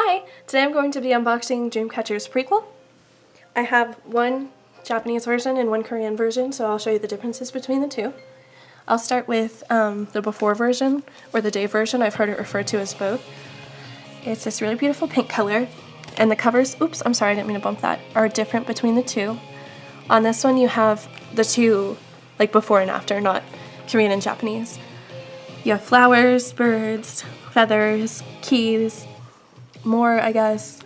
Hi! Today I'm going to be unboxing Dreamcatcher's Prequel. I have one Japanese version and one Korean version, so I'll show you the differences between the two. I'll start with the before version, or the day version. I've heard it referred to as both. It's this really beautiful pink color, and the covers, oops, I'm sorry, I didn't mean to bump that, are different between the two. On this one you have the two, like before and after, not Korean and Japanese. You have flowers, birds, feathers, keys, more, I guess,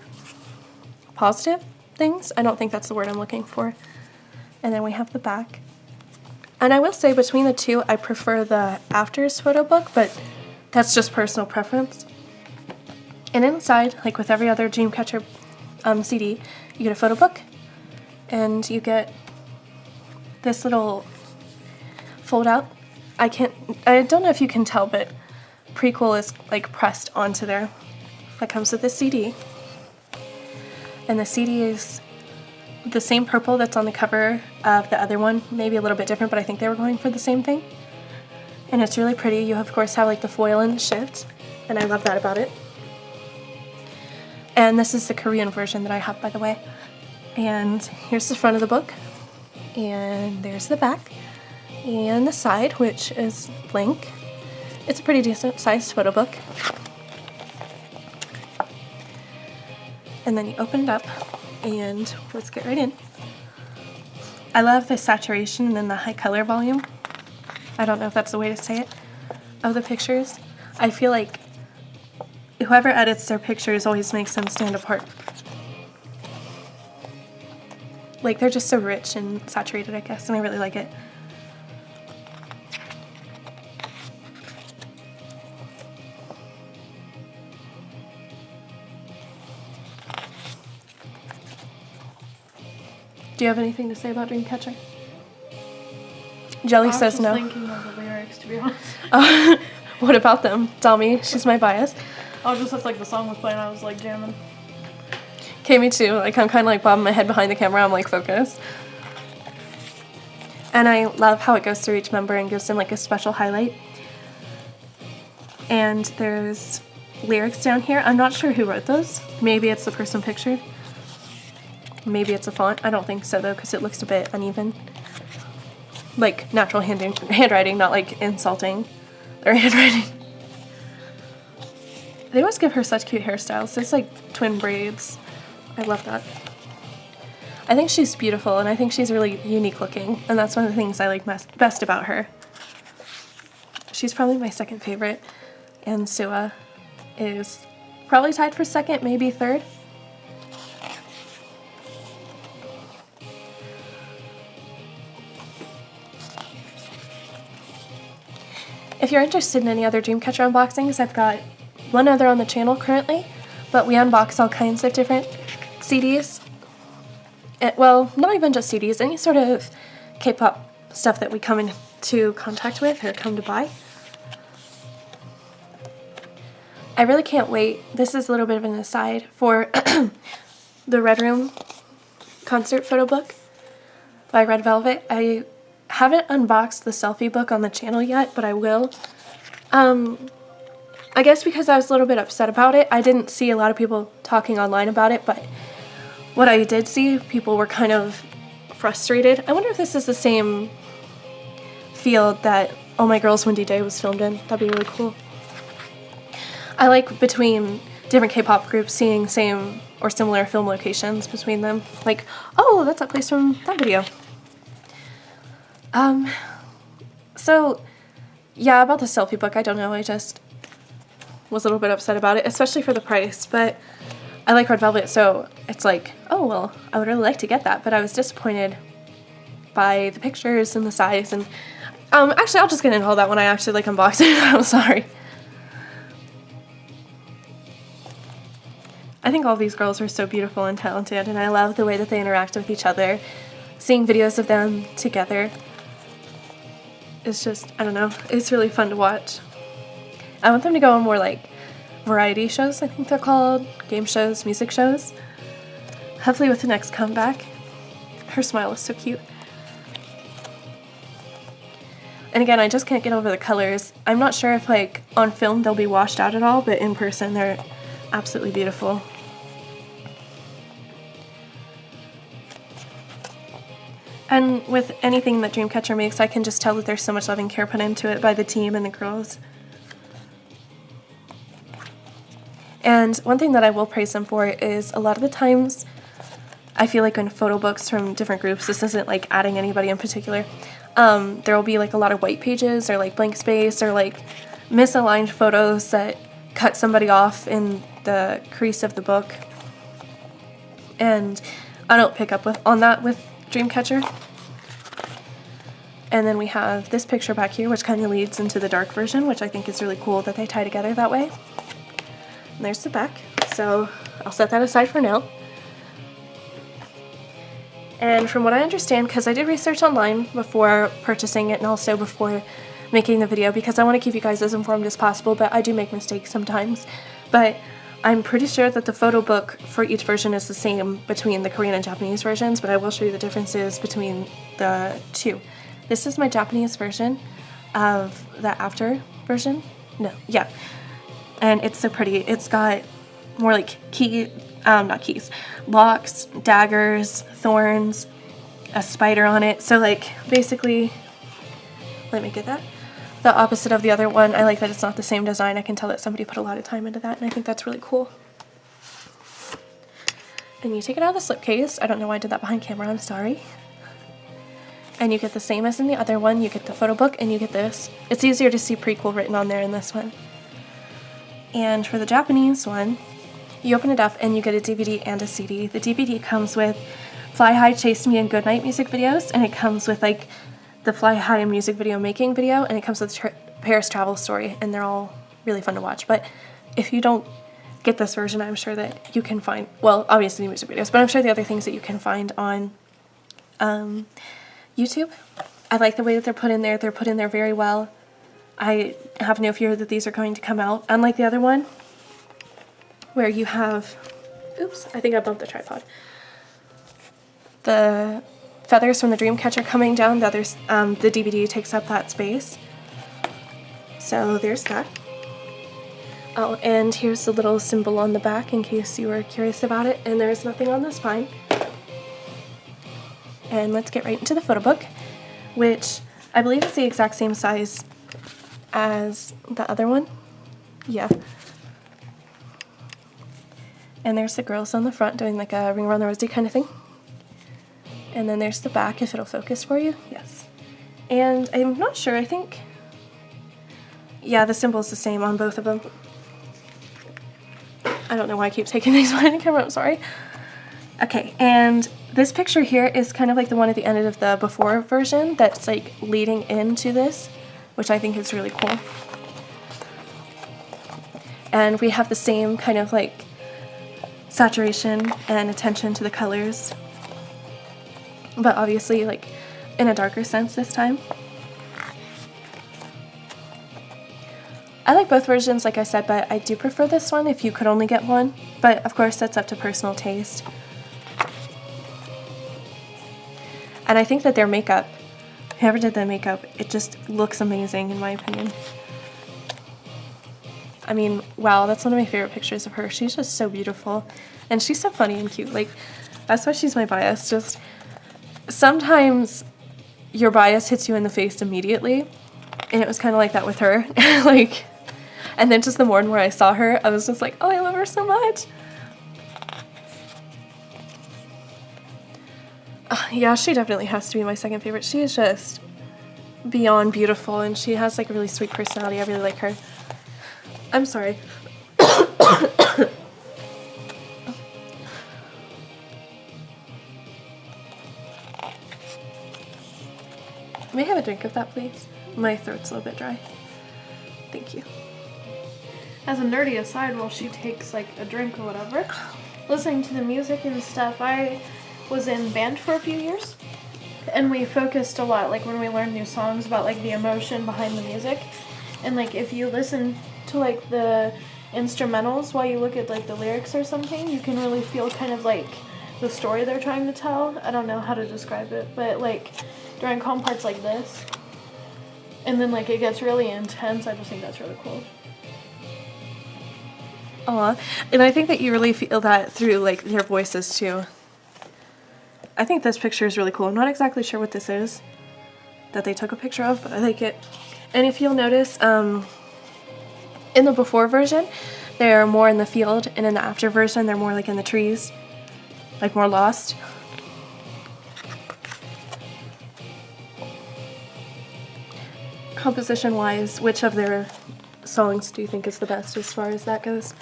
positive things. I don't think that's the word I'm looking for. And then we have the back. And I will say between the two, I prefer the Afters photo book, but that's just personal preference. And inside, like with every other Dreamcatcher CD, you get a photo book, and you get this little fold out. I don't know if you can tell, but Prequel is like pressed onto there. That comes with the CD. And the CD is the same purple that's on the cover of the other one, maybe a little bit different, but I think they were going for the same thing. And it's really pretty. You of course have like the foil and the shift, and I love that about it. And this is the Korean version that I have, by the way. And here's the front of the book, and there's the back, and the side, which is blank. It's a pretty decent sized photo book. And then you open it up, and let's get right in. I love the saturation and then the high color volume. I don't know if that's the way to say it, of the pictures. I feel like whoever edits their pictures always makes them stand apart. Like, they're just so rich and saturated, I guess, and I really like it. Do you have anything to say about Dreamcatcher? Jelly says no. I was just thinking of the lyrics, to be honest. What about them? Tell me. She's my bias. I was just, that's like the song was playing, I was like jamming. Okay, me too. Like, I'm kind of like bobbing my head behind the camera. I'm like, focus. And I love how it goes through each member and gives them like a special highlight. And there's lyrics down here. I'm not sure who wrote those. Maybe it's the person pictured. Maybe it's a font. I don't think so though, because it looks a bit uneven. Like natural handwriting, not like insulting their handwriting. They always give her such cute hairstyles. It's like twin braids. I love that. I think she's beautiful, and I think she's really unique looking, and that's one of the things I like best about her. She's probably my second favorite, and Sua is probably tied for second, maybe third. If you're interested in any other Dreamcatcher unboxings, I've got one other on the channel currently, but we unbox all kinds of different CDs. Well, not even just CDs, any sort of K-pop stuff that we come into contact with or come to buy. I really can't wait. This is a little bit of an aside for the Red Room concert photo book by Red Velvet. I haven't unboxed the selfie book on the channel yet, but I will. I guess because I was a little bit upset about it. I didn't see a lot of people talking online about it, but what I did see, people were kind of frustrated. I wonder if this is the same field that Oh My Girl's Windy Day was filmed in. That'd be really cool. I like between different K-pop groups seeing same or similar film locations between them. Like, oh, that's that place from that video. So, yeah, about the selfie book, I don't know, I just was a little bit upset about it, especially for the price, but I like Red Velvet, so it's like, oh, well, I would really like to get that, but I was disappointed by the pictures and the size, and, actually, I'll just get into all that when I actually, like, unbox it. I'm sorry. I think all these girls are so beautiful and talented, and I love the way that they interact with each other. Seeing videos of them together, it's just, I don't know, it's really fun to watch. I want them to go on more like variety shows, I think they're called, game shows, music shows. Hopefully with the next comeback. Her smile is so cute. And again, I just can't get over the colors. I'm not sure if like on film they'll be washed out at all, but in person they're absolutely beautiful. And with anything that Dreamcatcher makes, I can just tell that there's so much love and care put into it by the team and the girls. And one thing that I will praise them for is a lot of the times I feel like in photo books from different groups, this isn't like adding anybody in particular, there will be like a lot of white pages or like blank space or like misaligned photos that cut somebody off in the crease of the book. And I don't pick up on that with Dreamcatcher. And then we have this picture back here, which kind of leads into the dark version, which I think is really cool that they tie together that way. And there's the back, so I'll set that aside for now. And from what I understand, because I did research online before purchasing it and also before making the video, because I want to keep you guys as informed as possible, but I do make mistakes sometimes. But I'm pretty sure that the photo book for each version is the same between the Korean and Japanese versions, but I will show you the differences between the two. This is my Japanese version of the after version. No, yeah. And it's so pretty. It's got more like not keys, locks, daggers, thorns, a spider on it. So like basically, let me get that. The opposite of the other one. I like that it's not the same design. I can tell that somebody put a lot of time into that, and I think that's really cool. And you take it out of the slipcase. I don't know why I did that behind camera, I'm sorry. And you get the same as in the other one. You get the photo book and you get this. It's easier to see Prequel written on there in this one. And for the Japanese one, you open it up and you get a DVD and a CD. The DVD comes with Fly High, Chase Me, and Goodnight music videos, and it comes with like the Fly High music video making video, and it comes with Paris Travel Story, and they're all really fun to watch. But if you don't get this version, I'm sure that you can find, well, obviously the music videos, but I'm sure the other things that you can find on YouTube. I like the way that they're put in there. They're put in there very well. I have no fear that these are going to come out, unlike the other one, where you have, oops, I think I bumped the tripod. The feathers from the Dreamcatcher coming down, the DVD takes up that space. So there's that. Oh, and here's the little symbol on the back in case you were curious about it, and there's nothing on the spine. And let's get right into the photo book, which I believe is the exact same size as the other one. Yeah. And there's the girls on the front doing like a Ring Around the Rosie kind of thing. And then there's the back, if it'll focus for you. Yes. And I'm not sure, I think, yeah, the symbol's the same on both of them. I don't know why I keep taking these behind the camera, I'm sorry. Okay, and this picture here is kind of like the one at the end of the before version that's like leading into this, which I think is really cool. And we have the same kind of like saturation and attention to the colors, but obviously like in a darker sense this time. I like both versions, like I said, but I do prefer this one if you could only get one, but of course that's up to personal taste. And I think that their makeup, whoever did the makeup, it just looks amazing in my opinion. I mean, wow, that's one of my favorite pictures of her. She's just so beautiful, and she's so funny and cute. Like, that's why she's my bias. Just sometimes your bias hits you in the face immediately, and it was kind of like that with her. Like, and then just the more and more I saw her, I was just like, oh, I love her so much. Yeah, she definitely has to be my second favorite. She is just beyond beautiful, and she has like a really sweet personality. I really like her. I'm sorry. May I have a drink of that, please? My throat's a little bit dry. Thank you. As a nerdy aside, while she takes like a drink or whatever, listening to the music and stuff, I was in band for a few years, and we focused a lot, like when we learned new songs, about like the emotion behind the music. And like if you listen to like the instrumentals while you look at like the lyrics or something, you can really feel kind of like the story they're trying to tell. I don't know how to describe it, but like during calm parts like this, and then like it gets really intense, I just think that's really cool. Aw. And I think that you really feel that through like their voices too. I think this picture is really cool. I'm not exactly sure what this is that they took a picture of, but I like it. And if you'll notice, in the before version, they're more in the field, and in the after version, they're more like in the trees, like more lost. Composition-wise, which of their songs do you think is the best as far as that goes?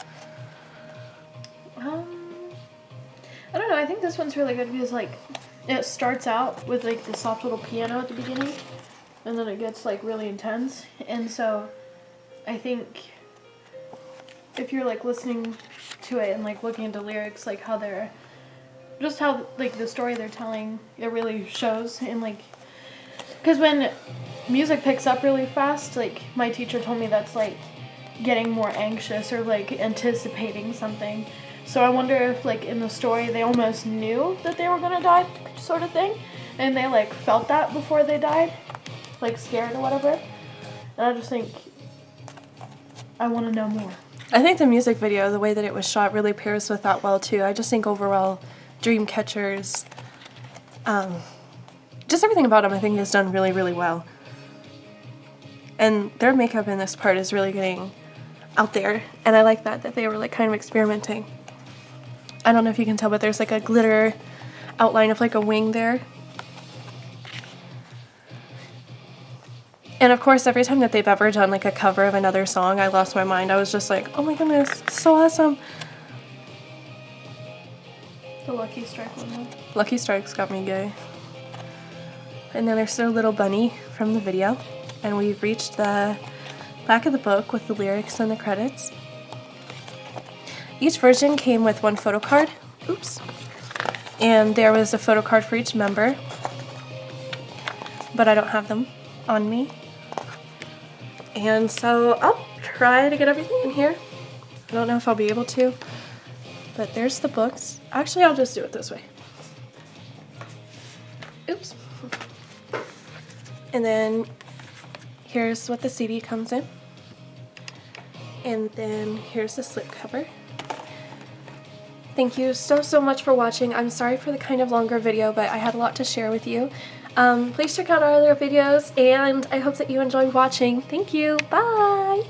I don't know. I think this one's really good because like it starts out with like the soft little piano at the beginning, and then it gets like really intense. And so, I think if you're like listening to it and like looking at the lyrics, like how they're just how like the story they're telling, it really shows. And like, because when music picks up really fast, like my teacher told me that's like getting more anxious or like anticipating something. So I wonder if like in the story they almost knew that they were gonna die, sort of thing, and they like felt that before they died, like scared or whatever. And I just think I want to know more. I think the music video, the way that it was shot, really pairs with that well too. I just think overall, Dreamcatcher's, just everything about them I think is done really, really well. And their makeup in this part is really getting out there, and I like that they were like kind of experimenting. I don't know if you can tell, but there's like a glitter outline of like a wing there. And of course, every time that they've ever done like a cover of another song, I lost my mind. I was just like, oh my goodness, so awesome. The Lucky Strike one. Lucky Strikes got me gay. And then there's their little bunny from the video. And we've reached the back of the book with the lyrics and the credits. Each version came with one photo card. Oops. And there was a photo card for each member. But I don't have them on me. And so I'll try to get everything in here. I don't know if I'll be able to. But there's the books. Actually, I'll just do it this way. Oops. And then here's what the CD comes in. And then here's the slipcover. Thank you so much for watching. I'm sorry for the kind of longer video, but I had a lot to share with you. Please check out our other videos, and I hope that you enjoyed watching. Thank you. Bye!